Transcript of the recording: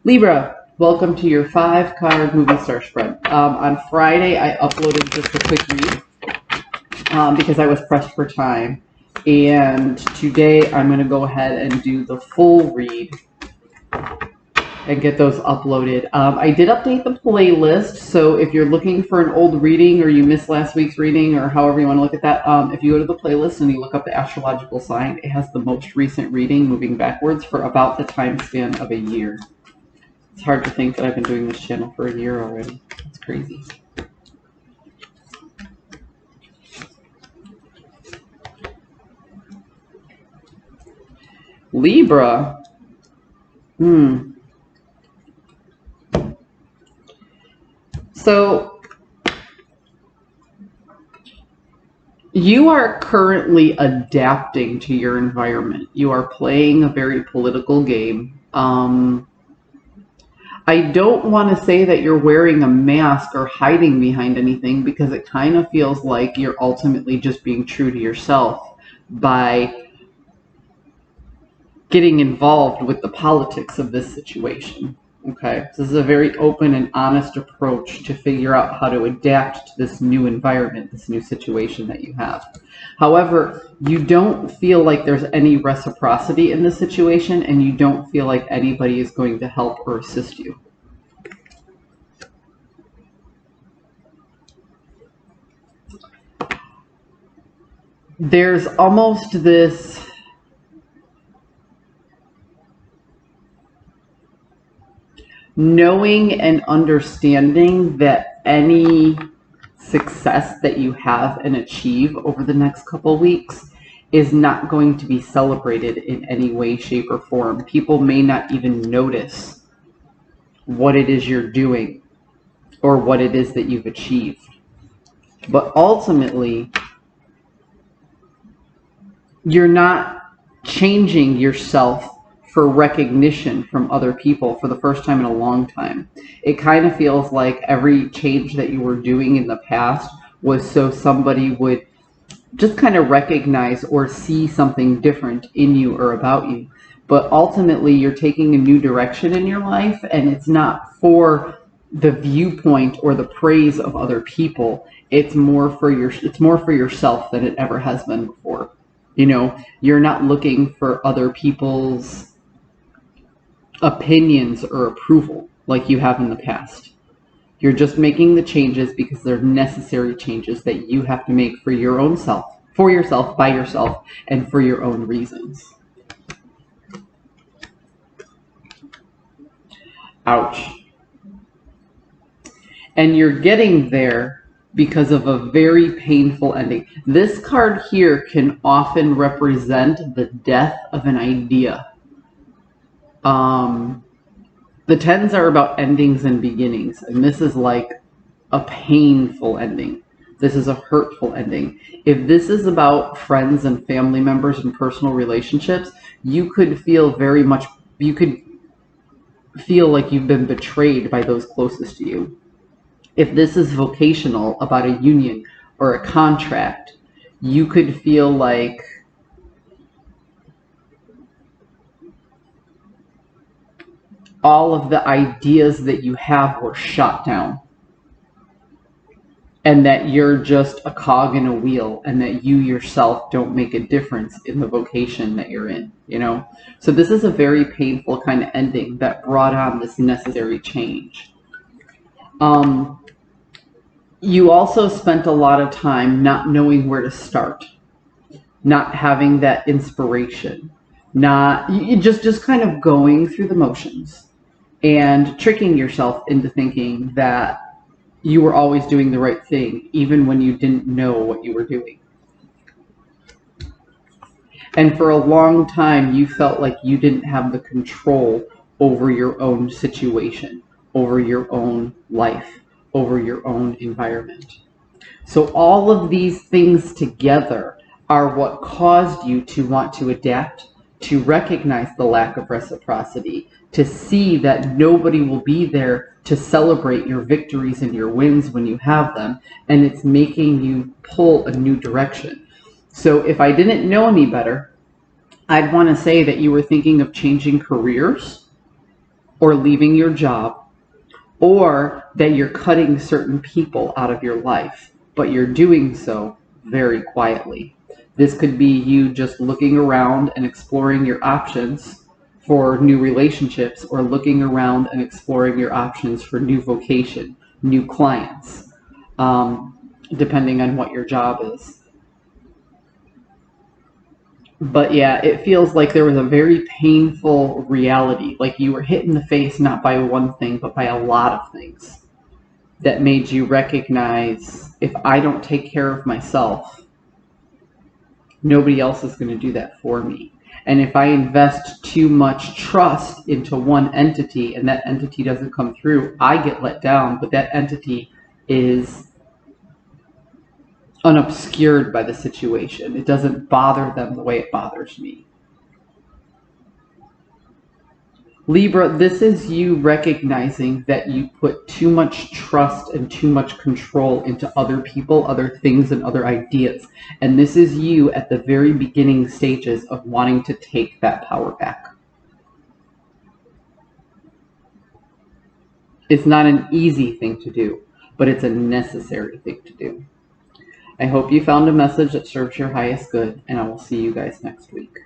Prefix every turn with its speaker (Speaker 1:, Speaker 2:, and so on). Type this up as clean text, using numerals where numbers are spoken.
Speaker 1: Libra, welcome to your 5-card movie star spread. On Friday, I uploaded just a quick read because I was pressed for time. And today, I'm going to go ahead and do the full read and get those uploaded. I did update the playlist, so if you're looking for an old reading or you missed last week's reading or however you want to look at that, if you go to the playlist and you look up the astrological sign, it has the most recent reading moving backwards for about the time span of a year. It's hard to think that I've been doing this channel for a year already. It's crazy. Libra. So you are currently adapting to your environment. You are playing a very political game. I don't want to say that you're wearing a mask or hiding behind anything, because it kind of feels like you're ultimately just being true to yourself by getting involved with the politics of this situation. Okay, this is a very open and honest approach to figure out how to adapt to this new environment, this new situation that you have. However, you don't feel like there's any reciprocity in this situation, and you don't feel like anybody is going to help or assist you. There's almost this knowing and understanding that any success that you have and achieve over the next couple weeks is not going to be celebrated in any way, shape, or form. People may not even notice what it is you're doing or what it is that you've achieved. But ultimately, you're not changing yourself for recognition from other people for the first time in a long time. It kind of feels like every change that you were doing in the past was so somebody would just kind of recognize or see something different in you or about you. But ultimately, you're taking a new direction in your life, and it's not for the viewpoint or the praise of other people. It's more for yourself than it ever has been before. You know, you're not looking for other people's opinions or approval like you have in the past. You're just making the changes because they're necessary changes that you have to make for your own self, for yourself, by yourself, and for your own reasons. Ouch. And you're getting there because of a very painful ending. This card here can often represent the death of an idea. The 10s are about endings and beginnings, and this is like a painful ending. This is a hurtful ending. If this is about friends and family members and personal relationships, you could feel like you've been betrayed by those closest to you. If this is vocational, about a union or a contract, you could feel like all of the ideas that you have were shot down, and that you're just a cog in a wheel, and that you yourself don't make a difference in the vocation that you're in, you know? So this is a very painful kind of ending that brought on this necessary change. You also spent a lot of time not knowing where to start, not having that inspiration, just kind of going through the motions and tricking yourself into thinking that you were always doing the right thing, even when you didn't know what you were doing. And for a long time, you felt like you didn't have the control over your own situation, over your own life, over your own environment. So all of these things together are what caused you to want to adapt, to recognize the lack of reciprocity, to see that nobody will be there to celebrate your victories and your wins when you have them, and it's making you pull a new direction. So if I didn't know any better, I'd want to say that you were thinking of changing careers, or leaving your job, or that you're cutting certain people out of your life, but you're doing so very quietly. This could be you just looking around and exploring your options for new relationships, or looking around and exploring your options for new vocation, new clients, depending on what your job is. But yeah, it feels like there was a very painful reality, like you were hit in the face not by one thing, but by a lot of things that made you recognize, if I don't take care of myself, nobody else is going to do that for me. And if I invest too much trust into one entity and that entity doesn't come through, I get let down, but that entity is unobscured by the situation. It doesn't bother them the way it bothers me. Libra, this is you recognizing that you put too much trust and too much control into other people, other things, and other ideas. And this is you at the very beginning stages of wanting to take that power back. It's not an easy thing to do, but it's a necessary thing to do. I hope you found a message that serves your highest good, and I will see you guys next week.